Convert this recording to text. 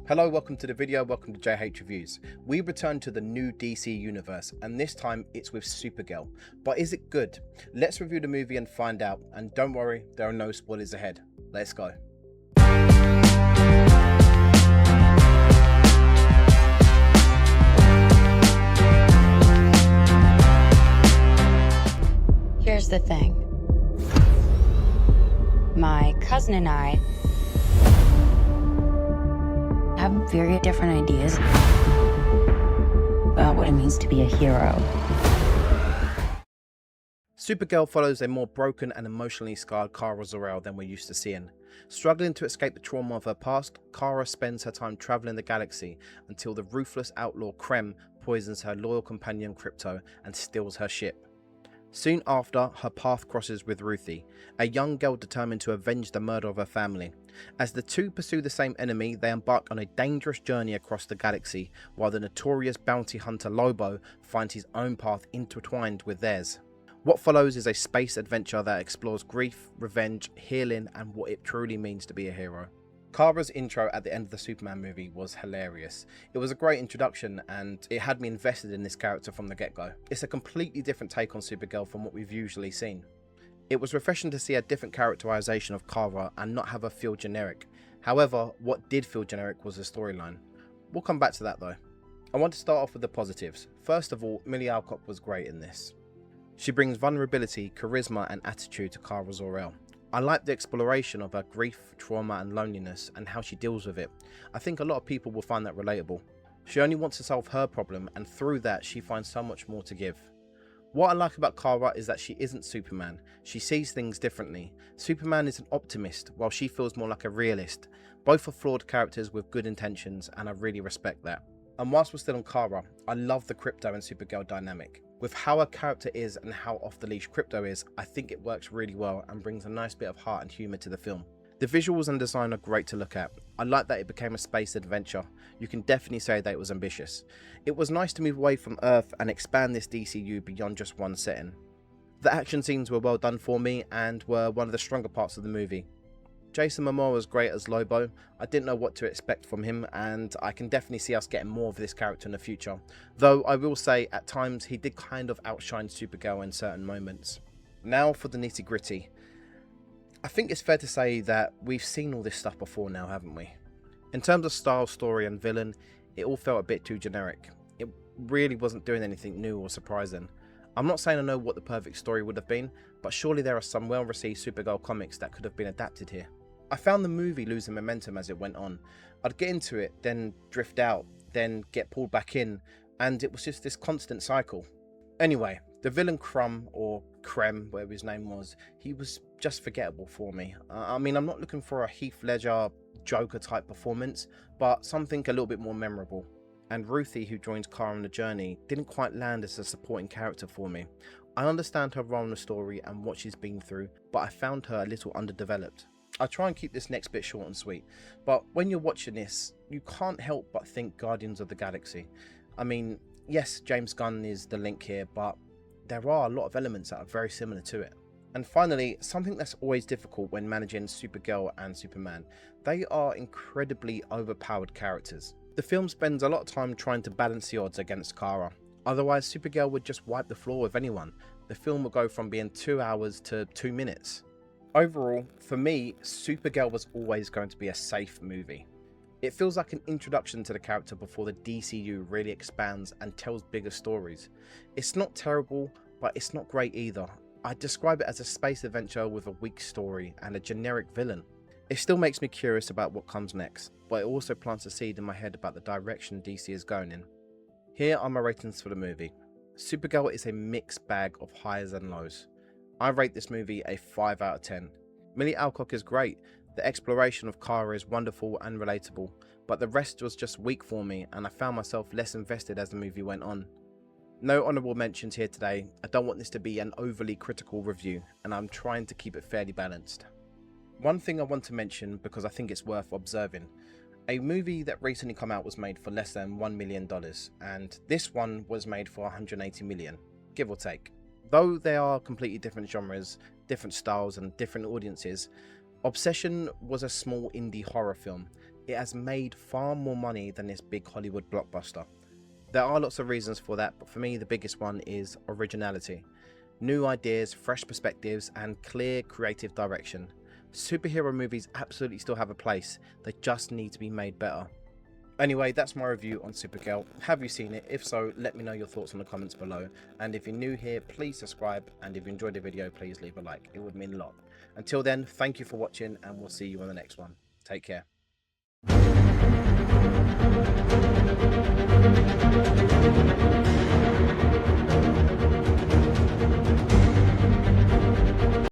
Hello, welcome to the video, welcome to JH Reviews. We return to the new DC universe, and this time it's with Supergirl. But is it good? Let's review the movie and find out, and don't worry, there are no spoilers ahead. Let's go. Here's the thing. My cousin and I have very different ideas about what it means to be a hero. Supergirl follows a more broken and emotionally scarred Kara Zor-El than we're used to seeing. Struggling to escape the trauma of her past, Kara spends her time traveling the galaxy until the ruthless outlaw Krem poisons her loyal companion Krypto and steals her ship. Soon after, her path crosses with Ruthie, a young girl determined to avenge the murder of her family. As the two pursue the same enemy, they embark on a dangerous journey across the galaxy, while the notorious bounty hunter Lobo finds his own path intertwined with theirs. What follows is a space adventure that explores grief, revenge, healing, and what it truly means to be a hero. Kara's intro at the end of the Superman movie was hilarious. It was a great introduction and it had me invested in this character from the get-go. It's a completely different take on Supergirl from what we've usually seen. It was refreshing to see a different characterization of Kara and not have her feel generic. However, what did feel generic was the storyline. We'll come back to that though. I want to start off with the positives. First of all, Millie Alcock was great in this. She brings vulnerability, charisma and attitude to Kara Zor-El. I like the exploration of her grief, trauma and loneliness and how she deals with it. I think a lot of people will find that relatable. She only wants to solve her problem, and through that she finds so much more to give. What I like about Kara is that she isn't Superman. She sees things differently. Superman is an optimist while she feels more like a realist. Both are flawed characters with good intentions and I really respect that. And whilst we're still on Kara, I love the Krypto and Supergirl dynamic. With how her character is and how off the leash Krypto is, I think it works really well and brings a nice bit of heart and humour to the film. The visuals and design are great to look at. I like that it became a space adventure. You can definitely say that it was ambitious. It was nice to move away from Earth and expand this DCU beyond just one setting. The action scenes were well done for me and were one of the stronger parts of the movie. Jason Momoa was great as Lobo. I didn't know what to expect from him and I can definitely see us getting more of this character in the future. Though I will say at times he did kind of outshine Supergirl in certain moments. Now for the nitty gritty. I think it's fair to say that we've seen all this stuff before now, haven't we? In terms of style, story and villain, it all felt a bit too generic. It really wasn't doing anything new or surprising. I'm not saying I know what the perfect story would have been, but surely there are some well-received Supergirl comics that could have been adapted here. I found the movie losing momentum as it went on. I'd get into it, then drift out, then get pulled back in, and it was just this constant cycle. Anyway, the villain Crumb, or Krem, whatever his name was, he was just forgettable for me. I mean, I'm not looking for a Heath Ledger, Joker type performance, but something a little bit more memorable. And Ruthie, who joins Kara on the journey, didn't quite land as a supporting character for me. I understand her role in the story and what she's been through, but I found her a little underdeveloped. I'll try and keep this next bit short and sweet, but when you're watching this, you can't help but think Guardians of the Galaxy. I mean, yes, James Gunn is the link here, but there are a lot of elements that are very similar to it. And finally, something that's always difficult when managing Supergirl and Superman. They are incredibly overpowered characters. The film spends a lot of time trying to balance the odds against Kara. Otherwise, Supergirl would just wipe the floor with anyone. The film would go from being 2 hours to 2 minutes. Overall, for me, Supergirl was always going to be a safe movie. It feels like an introduction to the character before the DCU really expands and tells bigger stories. It's not terrible, but it's not great either. I'd describe it as a space adventure with a weak story and a generic villain. It still makes me curious about what comes next, but it also plants a seed in my head about the direction DC is going in. Here are my ratings for the movie. Supergirl is a mixed bag of highs and lows. I rate this movie a 5 out of 10. Millie Alcock is great, the exploration of Kara is wonderful and relatable, but the rest was just weak for me and I found myself less invested as the movie went on. No honourable mentions here today. I don't want this to be an overly critical review and I'm trying to keep it fairly balanced. One thing I want to mention because I think it's worth observing. A movie that recently came out was made for less than $1 million and this one was made for 180 million, give or take. Though they are completely different genres, different styles and different audiences, Obsession was a small indie horror film. it has made far more money than this big Hollywood blockbuster. There are lots of reasons for that, but for me the biggest one is originality. New ideas, fresh perspectives, and clear creative direction. Superhero movies absolutely still have a place, they just need to be made better. Anyway, that's my review on Supergirl. Have you seen it? If so, let me know your thoughts in the comments below. And if you're new here, please subscribe. And if you enjoyed the video, please leave a like. It would mean a lot. Until then, thank you for watching, and we'll see you on the next one. Take care.